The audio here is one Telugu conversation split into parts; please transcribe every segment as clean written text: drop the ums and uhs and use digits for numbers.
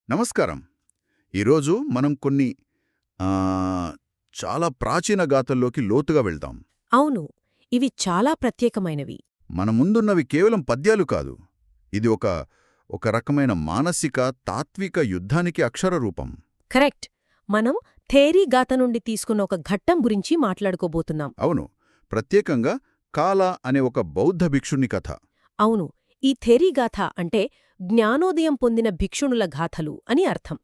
నమస్కారం. ఈరోజు మనం కొన్ని చాలా ప్రాచీన గాథల్లోకి లోతుగా వెళ్తాం. అవును, ఇవి చాలా ప్రత్యేకమైనవి. మన ముందున్నవి కేవలం పద్యాలు కాదు. ఇది ఒక రకమైన మానసిక, తాత్విక యుద్ధానికి అక్షర రూపం. కరెక్ట్. మనం థేరీ గాథ నుండి తీసుకున్న ఒక ఘట్టం గురించి మాట్లాడుకోబోతున్నాం. అవును, ప్రత్యేకంగా కాల అనే ఒక బౌద్ధ భిక్షుని కథ. అవును, ఈ థేరీ గాథ అంటే జ్ఞానోదయం పొందిన భిక్షుణుల గాథలు అని అర్థం.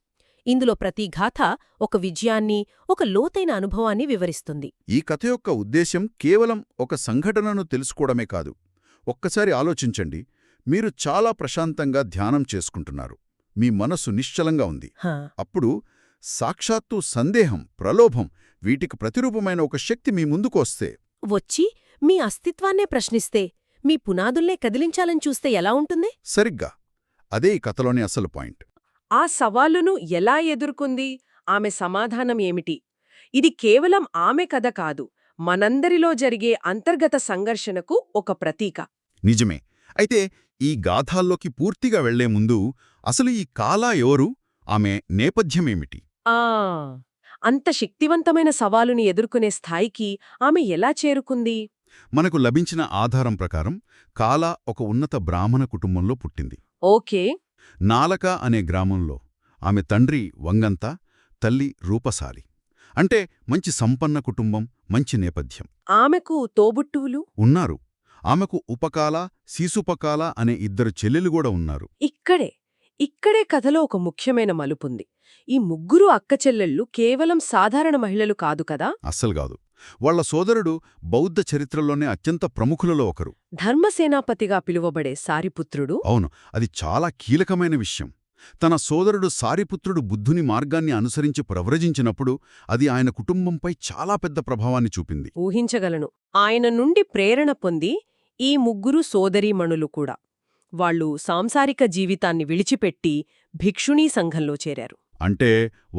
ఇందులో ప్రతి గాథ ఒక విజయాన్ని, ఒక లోతైన అనుభవాన్ని వివరిస్తుంది. ఈ కథ యొక్క ఉద్దేశ్యం కేవలం ఒక సంఘటనను తెలుసుకోవడమే కాదు. ఒక్కసారి ఆలోచించండి, మీరు చాలా ప్రశాంతంగా ధ్యానం చేసుకుంటున్నారు, మీ మనస్సు నిశ్చలంగా ఉంది. హా, అప్పుడు సాక్షాత్తు సందేహం, ప్రలోభం, వీటికి ప్రతిరూపమైన ఒక శక్తి మీ ముందుకు వస్తే, వచ్చి మీ అస్తిత్వాన్నే ప్రశ్నిస్తే, మీ పునాదుల్నే కదిలించాలని చూస్తే ఎలా ఉంటుంది? సరిగ్గా అదే ఈ కథలోని అసలు పాయింట్. ఆ సవాలును ఎలా ఎదుర్కొంది? ఆమె సమాధానం ఏమిటి? ఇది కేవలం ఆమె కథ కాదు, మనందరిలో జరిగే అంతర్గత సంఘర్షణకు ఒక ప్రతీక. నిజమే. అయితే ఈ గాథాల్లోకి పూర్తిగా వెళ్లే ముందు అసలు ఈ కాలా ఎవరు, ఆమె నేపథ్యమేమిటి? ఆ అంత శక్తివంతమైన సవాలుని ఎదుర్కొనే స్థాయికి ఆమె ఎలా చేరుకుంది? మనకు లభించిన ఆధారం ప్రకారం కాలా ఒక ఉన్నత బ్రాహ్మణ కుటుంబంలో పుట్టింది. ఓకే. నాలక అనే గ్రామంలో. ఆమె తండ్రి వంగంత, తల్లి రూపసాలి. అంటే మంచి సంపన్న కుటుంబం, మంచి నేపథ్యం. ఆమెకు తోబుట్టువులు ఉన్నారు. ఆమెకు ఉపకాల, శీసుపకాల అనే ఇద్దరు చెల్లెలు కూడా ఉన్నారు. ఇక్కడే కథలో ఒక ముఖ్యమైన మలుపుంది. ఈ ముగ్గురు అక్కచెల్లెళ్ళు కేవలం సాధారణ మహిళలు కాదు కదా. అస్సలు కాదు. వాళ్ల సోదరుడు బౌద్ధ చరిత్రలోనే అత్యంత ప్రముఖులలో ఒకరు. ధర్మసేనాపతిగా పిలువబడే సారిపుత్రుడు. అవును, అది చాలా కీలకమైన విషయం. తన సోదరుడు సారిపుత్రుడు బుద్ధుని మార్గాన్ని అనుసరించి ప్రవ్రజించినప్పుడు అది ఆయన కుటుంబంపై చాలా పెద్ద ప్రభావాన్ని చూపింది. ఊహించగలను. ఆయన నుండి ప్రేరణ పొంది ఈ ముగ్గురు సోదరీమణులు కూడా వాళ్ళు సాంసారిక జీవితాన్ని విడిచిపెట్టి భిక్షుణీ సంఘంలో చేరారు. అంటే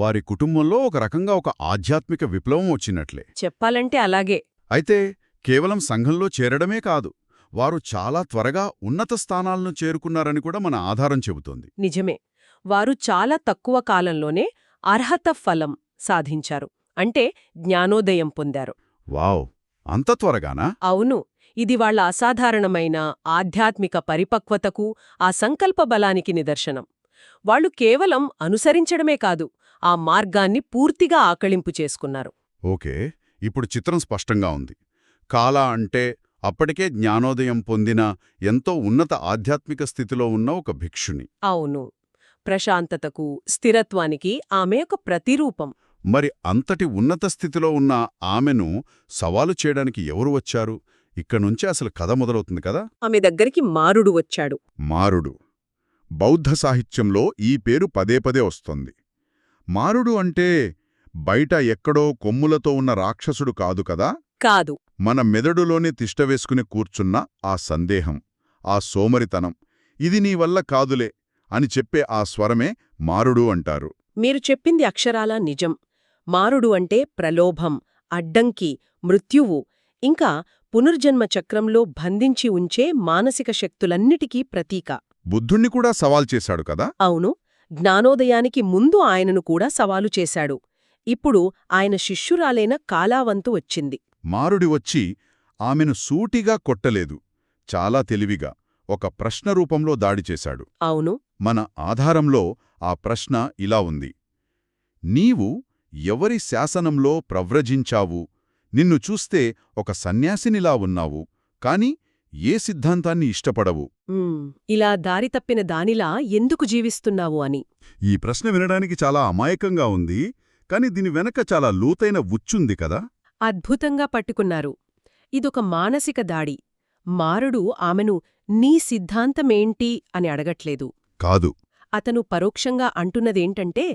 వారి కుటుంబంలో ఒక రకంగా ఒక ఆధ్యాత్మిక విప్లవం వచ్చినట్లే. చెప్పాలంటే అలాగే. అయితే కేవలం సంఘంలో చేరడమే కాదు, వారు చాలా త్వరగా ఉన్నత స్థానాలను చేరుకున్నారని కూడా మన ఆధారం చెబుతోంది. నిజమే. వారు చాలా తక్కువ కాలంలోనే అర్హత ఫలం సాధించారు. అంటే జ్ఞానోదయం పొందారు. వావ్, అంత త్వరగానా? అవును. ఇది వాళ్ల అసాధారణమైన ఆధ్యాత్మిక పరిపక్వతకు, ఆ సంకల్ప బలానికి నిదర్శనం. వాళ్ళు కేవలం అనుసరించడమే కాదు, ఆ మార్గాన్ని పూర్తిగా ఆకళింపు చేసుకున్నారు. ఓకే, ఇప్పుడు చిత్రం స్పష్టంగా ఉంది. కాల అంటే అప్పటికే జ్ఞానోదయం పొందిన, ఎంతో ఉన్నత ఆధ్యాత్మిక స్థితిలో ఉన్న ఒక భిక్షుని. అవును. ప్రశాంతతకు, స్థిరత్వానికి ఆమె ఒక ప్రతిరూపం. మరి అంతటి ఉన్నత స్థితిలో ఉన్న ఆమెను సవాలు చేయడానికి ఎవరు వచ్చారు? ఇక్కడ్నుంచే అసలు కథ మొదలవుతుంది కదా. ఆమె దగ్గరికి మారుడు వచ్చాడు. మారుడు. బౌద్ధ సాహిత్యంలో ఈ పేరు పదే పదే వస్తోంది. మారుడు అంటే బయట ఎక్కడో కొమ్ములతో ఉన్న రాక్షసుడు కాదు కదా. కాదు. మన మెదడులోనే తిష్టవేసుకుని కూర్చున్న ఆ సందేహం, ఆ సోమరితనం, ఇది నీ వల్ల కాదులే అని చెప్పే ఆ స్వరమే మారుడు అంటారు. మీరు చెప్పింది అక్షరాలా నిజం. మారుడు అంటే ప్రలోభం, అడ్డంకి, మృత్యువు, ఇంకా పునర్జన్మ చక్రంలో బంధించి ఉంచే మానసిక శక్తులన్నిటికీ ప్రతీక. బుద్ధుణ్ణి కూడా సవాల్ చేశాడు కదా. అవును. జ్ఞానోదయానికి ముందు ఆయనను కూడా సవాలు చేశాడు. ఇప్పుడు ఆయన శిష్యురాలైన కాలావంతు వచ్చింది. మారుడి వచ్చి ఆమెను సూటిగా కొట్టలేదు, చాలా తెలివిగా ఒక ప్రశ్న రూపంలో దాడి చేశాడు. అవును. మన ఆధారంలో ఆ ప్రశ్న ఇలా ఉంది: నీవు ఎవరి శాసనంలో ప్రవ్రజించావు? నిన్ను చూస్తే ఒక సన్యాసినిలా ఉన్నావు, కాని ఏ సిద్ధాంతాన్ని ఇష్టపడవు. ఇలా దారి తప్పిన దానిలా ఎందుకు జీవిస్తున్నావు అని. ఈ ప్రశ్న వినడానికి చాలా అమాయకంగా ఉంది, కాని దీని వెనక చాలా లోతైన ఉచ్చుంది కదా. అద్భుతంగా పట్టుకున్నారు. ఇదొక మానసిక దాడి. మారుడు ఆమెను నీ సిద్ధాంతమేంటి అని అడగట్లేదు. కాదు. అతను పరోక్షంగా అంటున్నదేంటంటే,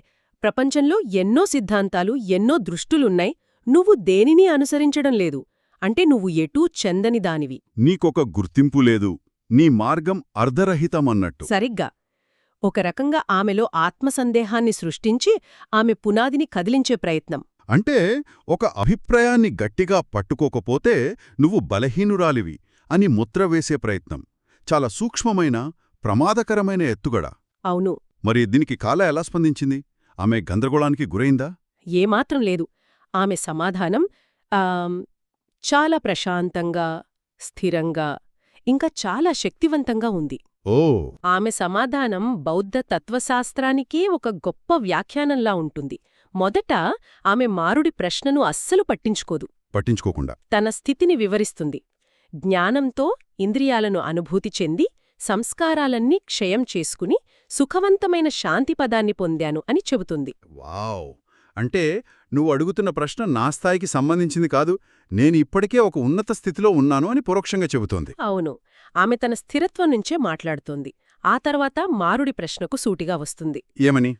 ప్రపంచంలో ఎన్నో సిద్ధాంతాలు, ఎన్నో దృష్టులున్నాయి, నువ్వు దేనినీ అనుసరించడం లేదు. అంటే నువ్వు ఎటూ చెందని దానివి. నీకొక గుర్తింపు లేదు, నీ మార్గం అర్ధరహితమన్నట్టు. సరిగ్గా. ఒక రకంగా ఆమెలో ఆత్మసందేహాన్ని సృష్టించి ఆమె పునాదిని కదిలించే ప్రయత్నం. అంటే ఒక అభిప్రాయాన్ని గట్టిగా పట్టుకోకపోతే నువ్వు బలహీనురాలివి అని ముద్ర వేసే ప్రయత్నం. చాలా సూక్ష్మమైన, ప్రమాదకరమైన ఎత్తుగడ. అవును. మరి దీనికి కాల ఎలా స్పందించింది? ఆమె గందరగోళానికి గురైందా? ఏమాత్రం లేదు. ఆమె సమాధానం చాలా ప్రశాంతంగా, స్థిరంగా, ఇంకా చాలా శక్తివంతంగా ఉంది. ఓ ఆమె సమాధానం బౌద్ధ తత్వశాస్త్రానికే ఒక గొప్ప వ్యాఖ్యానంలా ఉంటుంది. మొదట ఆమె మారుడి ప్రశ్నను అస్సలు పట్టించుకోకుండా తన స్థితిని వివరిస్తుంది. జ్ఞానంతో ఇంద్రియాలను అనుభూతి చెంది, సంస్కారాలన్నీ క్షయం చేసుకుని సుఖవంతమైన శాంతిపదాన్ని పొందాను అని చెబుతుంది. వావ్! అంటే నువ్వు అడుగుతున్న ప్రశ్న నా స్థాయికి సంబంధించింది కాదు, నేను ఇప్పటికే ఒక ఉన్నత స్థితిలో ఉన్నాను అని పరోక్షంగా చెబుతోంది. అవును, ఆమె తన స్థిరత్వం నుంచే మాట్లాడుతోంది. ఆ తర్వాత మారుడి ప్రశ్నకు సూటిగా వస్తుంది. ఏమని?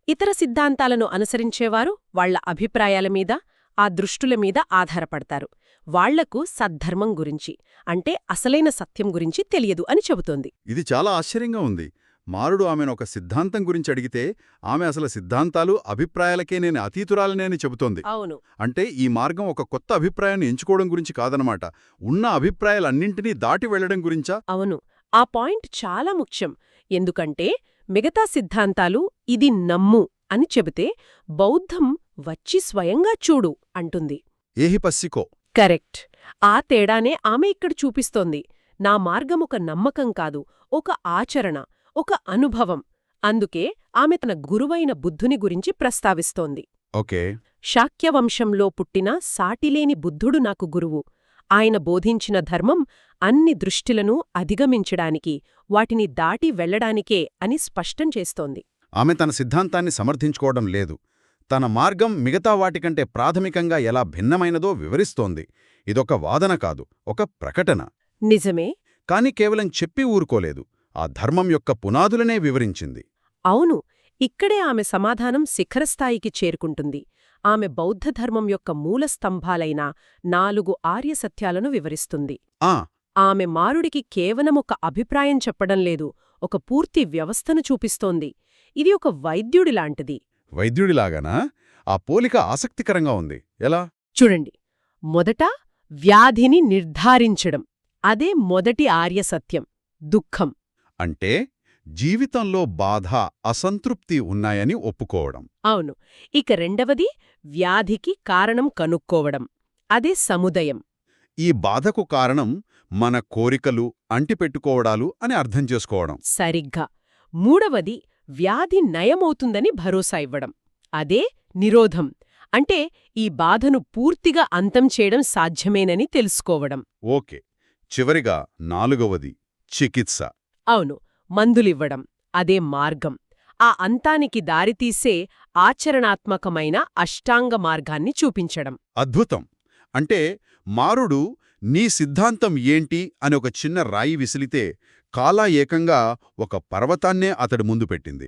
ఇతర సిద్ధాంతాలను అనుసరించేవారు వాళ్ల అభిప్రాయాల మీద, ఆ దృష్టుల మీద ఆధారపడతారు. వాళ్లకు సద్ధర్మం గురించి, అంటే అసలైన సత్యం గురించి తెలియదు అని చెబుతోంది. ఇది చాలా ఆశ్చర్యంగా ఉంది. మారుడు ఆమెను ఒక సిద్ధాంతం గురించి అడిగితే ఆమె అసలు సిద్ధాంతాలు, అభిప్రాయాలకే నేను అతీతురాలనే అని చెబుతోంది. అవును. అంటే ఈ మార్గం ఒక కొత్త అభిప్రాయాన్ని ఎంచుకోవడం గురించి కాదనమాట, ఉన్న అభిప్రాయాలన్నింటినీ దాటి వెళ్లడం గురించా? అవును, ఆ పాయింట్ చాలా ముఖ్యం. ఎందుకంటే మిగతా సిద్ధాంతాలు ఇది నమ్ము అని చెబితే, బౌద్ధం వచ్చి స్వయంగా చూడు అంటుంది. ఏహి పస్సికో. కరెక్ట్. ఆ తేడానే ఆమె ఇక్కడ చూపిస్తోంది. నా మార్గం ఒక నమ్మకం కాదు, ఒక ఆచరణ, ఒక అనుభవం. అందుకే ఆమె తన గురువైన బుద్ధుని గురించి ప్రస్తావిస్తోంది. ఓకే. శాక్యవంశంలో పుట్టిన సాటిలేని బుద్ధుడు నాకు గురువు. ఆయన బోధించిన ధర్మం అన్ని దృష్టిలను అధిగమించడానికి, వాటిని దాటి వెళ్లడానికే అని స్పష్టం చేస్తోంది. ఆమె తన సిద్ధాంతాన్ని సమర్థించుకోవడం లేదు, తన మార్గం మిగతా వాటికంటే ప్రాథమికంగా ఎలా భిన్నమైనదో వివరిస్తోంది. ఇదొక వాదన కాదు, ఒక ప్రకటన. నిజమే. కాని కేవలం చెప్పి ఊరుకోలేదు, ఆ ధర్మం యొక్క పునాదులనే వివరించింది. అవును, ఇక్కడే ఆమె సమాధానం శిఖరస్థాయికి చేరుకుంటుంది. ఆమె బౌద్ధధర్మం యొక్క మూలస్తంభాలైన 4 ఆర్యసత్యాలను వివరిస్తుంది. ఆమె మారుడికి కేవలం ఒక అభిప్రాయం చెప్పడం లేదు, ఒక పూర్తి వ్యవస్థను చూపిస్తోంది. ఇది ఒక వైద్యుడిలాంటిది. వైద్యుడిలాగానా? ఆ పోలిక ఆసక్తికరంగా ఉంది. ఎలా? చూడండి, మొదట వ్యాధిని నిర్ధారించడం. అదే మొదటి ఆర్యసత్యం, దుఃఖం. అంటే జీవితంలో బాధ, అసంతృప్తి ఉన్నాయని ఒప్పుకోవడం. అవును. ఇక రెండవది వ్యాధికి కారణం కనుక్కోవడం. అదే సముదయం. ఈ బాధకు కారణం మన కోరికలు, అంటిపెట్టుకోవడాలు అని అర్థం చేసుకోవడం. సరిగ్గా. మూడవది వ్యాధి నయమవుతుందని భరోసా ఇవ్వడం. అదే నిరోధం. అంటే ఈ బాధను పూర్తిగా అంతం చేయడం సాధ్యమేనని తెలుసుకోవడం. ఓకే. చివరిగా 4వది చికిత్స. అవును, మందులివ్వడం. అదే మార్గం. ఆ అంతానికి దారితీసే ఆచరణాత్మకమైన అష్టాంగ మార్గాన్ని చూపించడం. అద్భుతం. అంటే మారుడు నీ సిద్ధాంతం ఏంటి అని ఒక చిన్న రాయి విసిలితే కాలా ఏకంగా ఒక పర్వతాన్నే అతడి ముందు పెట్టింది.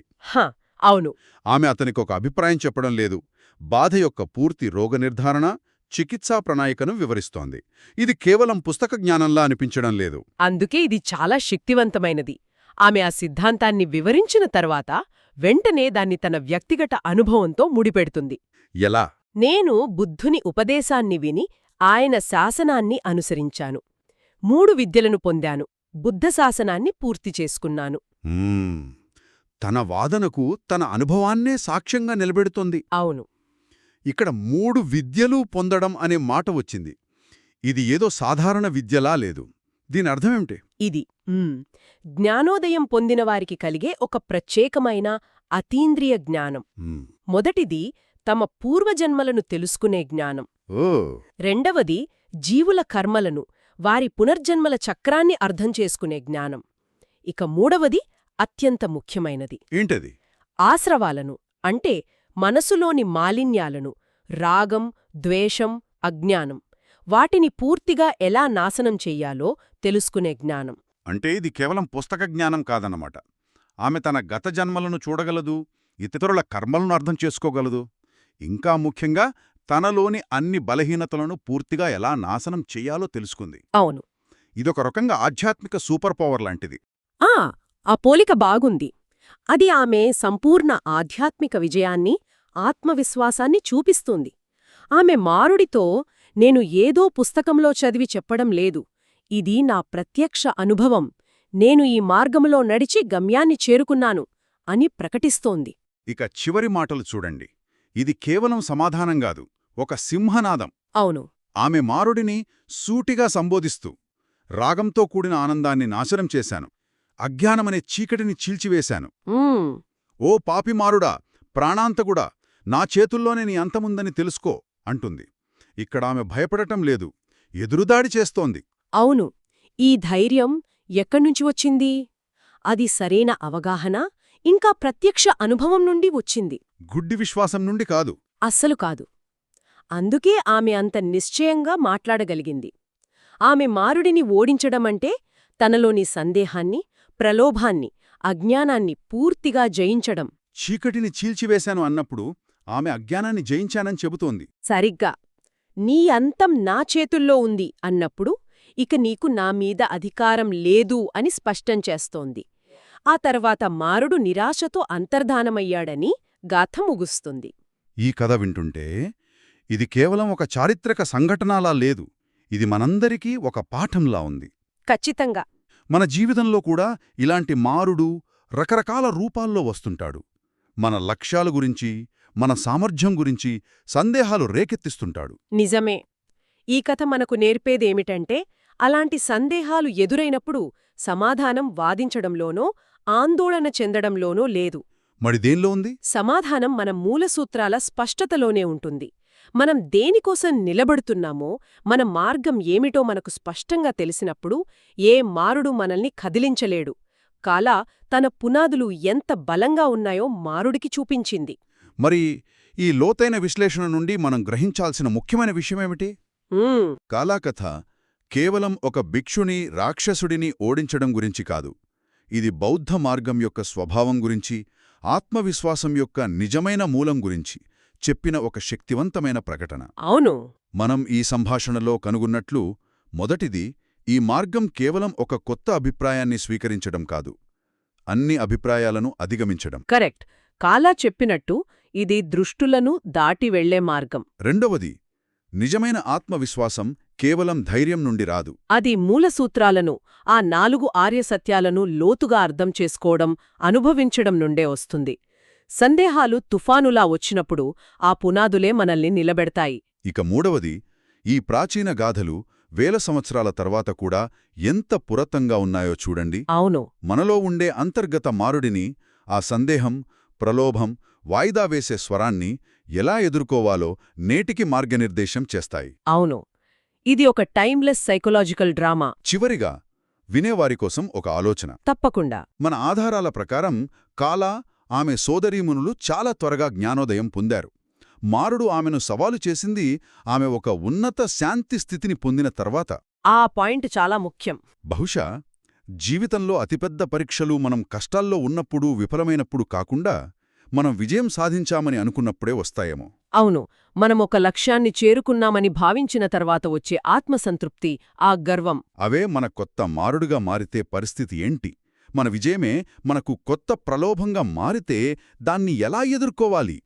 అవును. ఆమె అతనికి ఒక అభిప్రాయం చెప్పడం లేదు, బాధ యొక్క పూర్తి రోగ నిర్ధారణ, చికిత్సా ప్రణాళికను వివరిస్తోంది. ఇది కేవలం పుస్తక జ్ఞానంలా అనిపించడం లేదు. అందుకే ఇది చాలా శక్తివంతమైనది. ఆమె ఆ సిద్ధాంతాన్ని వివరించిన తర్వాత వెంటనే దాన్ని తన వ్యక్తిగత అనుభవంతో ముడిపెడుతుంది. ఎలా? నేను బుద్ధుని ఉపదేశాన్ని విని ఆయన శాసనాన్ని అనుసరించాను. 3 విద్యలను పొందాను. బుద్ధ శాసనాన్ని పూర్తి చేసుకున్నాను. తన వాదనకు తన అనుభవాన్నే సాక్ష్యంగా నిలబెడుతోంది. అవును. ఇక్కడ 3 విద్యలు పొందడం అనే మాట వచ్చింది. ఇది ఏదో సాధారణ విద్యలా లేదు. దీని అర్థమేమిటి? ఇది జ్ఞానోదయం పొందినవారికి కలిగే ఒక ప్రత్యేకమైన అతీంద్రియ జ్ఞానం. మొదటిది తమ పూర్వజన్మలను తెలుసుకునే జ్ఞానం. రెండవది జీవుల కర్మలను, వారి పునర్జన్మల చక్రాన్ని అర్థం చేసుకునే జ్ఞానం. ఇక మూడవది అత్యంత ముఖ్యమైనది. ఏంటది? ఆశ్రవాలను, అంటే మనసులోని మాలిన్యాలను, రాగం, ద్వేషం, అజ్ఞానం, వాటిని పూర్తిగా ఎలా నాశనం చెయ్యాలో తెలుసుకునే జ్ఞానం. అంటే ఇది కేవలం పుస్తక జ్ఞానం కాదన్నమాట. ఆమె తన గత జన్మలను చూడగలదు, ఇతరుల కర్మలను అర్థం చేసుకోగలదు, ఇంకా ముఖ్యంగా తనలోని అన్ని బలహీనతలను పూర్తిగా ఎలా నాశనం చెయ్యాలో తెలుసుకుంది. అవును. ఇదొక రకంగా ఆధ్యాత్మిక సూపర్ పవర్ లాంటిది. ఆ పోలిక బాగుంది. అది ఆమె సంపూర్ణ ఆధ్యాత్మిక విజయాన్ని, ఆత్మవిశ్వాసాన్ని చూపిస్తుంది. ఆమె మారుడితో నేను ఏదో పుస్తకంలో చదివి చెప్పడం లేదు, ఇది నా ప్రత్యక్ష అనుభవం, నేను ఈ మార్గంలో నడిచి గమ్యాన్ని చేరుకున్నాను అని ప్రకటిస్తోంది. ఇక చివరి మాటలు చూడండి. ఇది కేవలం సమాధానం గాదు, ఒక సింహనాదం. అవును. ఆమె మారుడిని సూటిగా సంబోధిస్తూ, రాగంతో కూడిన ఆనందాన్ని నాశనం చేశాను, అజ్ఞానమనే చీకటిని చీల్చివేశాను. ఉమ్, ఓ పాపిమారుడా, ప్రాణాంతకుడా, నా చేతుల్లోనే నీ అంతముందని తెలుసుకో అంటుంది. ఇక్కడామె భయపడటం లేదు, ఎదురుదాడి చేస్తోంది. అవును. ఈ ధైర్యం ఎక్కడ్నుంచి వచ్చింది? అది సరైన అవగాహన, ఇంకా ప్రత్యక్ష అనుభవం నుండి వచ్చింది. గుడ్డి విశ్వాసం నుండి కాదు. అస్సలు కాదు. అందుకే ఆమె అంత నిశ్చయంగా మాట్లాడగలిగింది. ఆమె మారుడిని ఓడించడమంటే తనలోని సందేహాన్ని, ప్రలోభాన్ని, అజ్ఞానాన్ని పూర్తిగా జయించడం. చీకటిని చీల్చివేశాను అన్నప్పుడు ఆమె అజ్ఞానాన్ని జయించానని చెబుతోంది. సరిగ్గా. నీ అంతం నా చేతుల్లో ఉంది అన్నప్పుడు ఇక నీకు నా మీద అధికారం లేదు అని స్పష్టం చేస్తోంది. ఆ తర్వాత మారుడు నిరాశతో అంతర్ధానమయ్యాడని గాథ ముగుస్తుంది. ఈ కథ వింటుంటే ఇది కేవలం ఒక చారిత్రక సంఘటనలా లేదు, ఇది మనందరికీ ఒక పాఠంలా ఉంది. ఖచ్చితంగా. మన జీవితంలో కూడా ఇలాంటి మారుడు రకరకాల రూపాల్లో వస్తుంటాడు. మన లక్ష్యాల గురించి, మన సామర్థ్యం గురించి సందేహాలు రేకెత్తిస్తుంటాడు. నిజమే. ఈ కథ మనకు నేర్పేదేమిటంటే, అలాంటి సందేహాలు ఎదురైనప్పుడు సమాధానం వాదించడంలోనో, ఆందోళన చెందడంలోనో లేదు. మరి దేనిలో ఉంది? సమాధానం మన మూలసూత్రాల స్పష్టతలోనే ఉంటుంది. మనం దేనికోసం నిలబడుతున్నామో, మన మార్గం ఏమిటో మనకు స్పష్టంగా తెలిసినప్పుడు ఏ మారుడు మనల్ని కదిలించలేడు. కాల తన పునాదులు ఎంత బలంగా ఉన్నాయో మారుడికి చూపించింది. మరి ఈ లోతైన విశ్లేషణ నుండి మనం గ్రహించాల్సిన ముఖ్యమైన విషయమేమిటి? కాలాకథ కేవలం ఒక భిక్షుని, రాక్షసుడిని ఓడించడం గురించి కాదు. ఇది బౌద్ధ మార్గం యొక్క స్వభావం గురించి, ఆత్మవిశ్వాసం యొక్క నిజమైన మూలం గురించి చెప్పిన ఒక శక్తివంతమైన ప్రకటన. అవును. మనం ఈ సంభాషణలో కనుగొన్నట్లు, మొదటిది, ఈ మార్గం కేవలం ఒక కొత్త అభిప్రాయాన్ని స్వీకరించడం కాదు, అన్ని అభిప్రాయాలను అధిగమించడం. కరెక్ట్. కాలా చెప్పినట్టు ఇది దృష్టులను దాటి వెళ్లే మార్గం. రెండవది, నిజమైన ఆత్మవిశ్వాసం కేవలం ధైర్యం నుండి రాదు. అది మూలసూత్రాలను, ఆ 4 ఆర్యసత్యాలను లోతుగా అర్థం చేసుకోవడం, అనుభవించడం నుండే వస్తుంది. సందేహాలు తుఫానులా వచ్చినప్పుడు ఆ పునాదులే మనల్ని నిలబెడతాయి. ఇక మూడవది, ఈ ప్రాచీన గాథలు వేల సంవత్సరాల తర్వాత కూడా ఎంత పురాతనంగా ఉన్నాయో చూడండి. అవును. మనలో ఉండే అంతర్గత మారుడిని, ఆ సందేహం, ప్రలోభం, వాయిదా వేసే స్వరాన్ని ఎలా ఎదుర్కోవాలో నేటికి మార్గనిర్దేశం చేస్తాయి. అవును. ఇది ఒక టైమ్లెస్ సైకలాజికల్ డ్రామా. చివరిగా, వినేవారికోసం ఒక ఆలోచన. తప్పకుండా. మన ఆధారాల ప్రకారం కాలా, ఆమె సోదరీమణులు చాలా త్వరగా జ్ఞానోదయం పొందారు. మారుడు ఆమెను సవాలు చేసింది ఆమె ఒక ఉన్నత శాంతి స్థితిని పొందిన తర్వాత. ఆ పాయింట్ చాలా ముఖ్యం. బహుశా జీవితంలో అతిపెద్ద పరీక్షలు మనం కష్టాల్లో ఉన్నప్పుడు, విఫలమైనప్పుడు కాకుండా, మనం విజయం సాధించామని అనుకున్నప్పుడే వస్తాయేమో. అవును. మనం ఒక లక్ష్యాన్ని చేరుకున్నామని భావించిన తర్వాత వచ్చే ఆత్మసంతృప్తి, ఆ గర్వం. అవే మన కొత్త మారుడుగా మారితే పరిస్థితి ఏంటి? మన విజయమే మనకు కొత్త ప్రలోభంగా మారితే దాన్ని ఎలా ఎదుర్కోవాలి?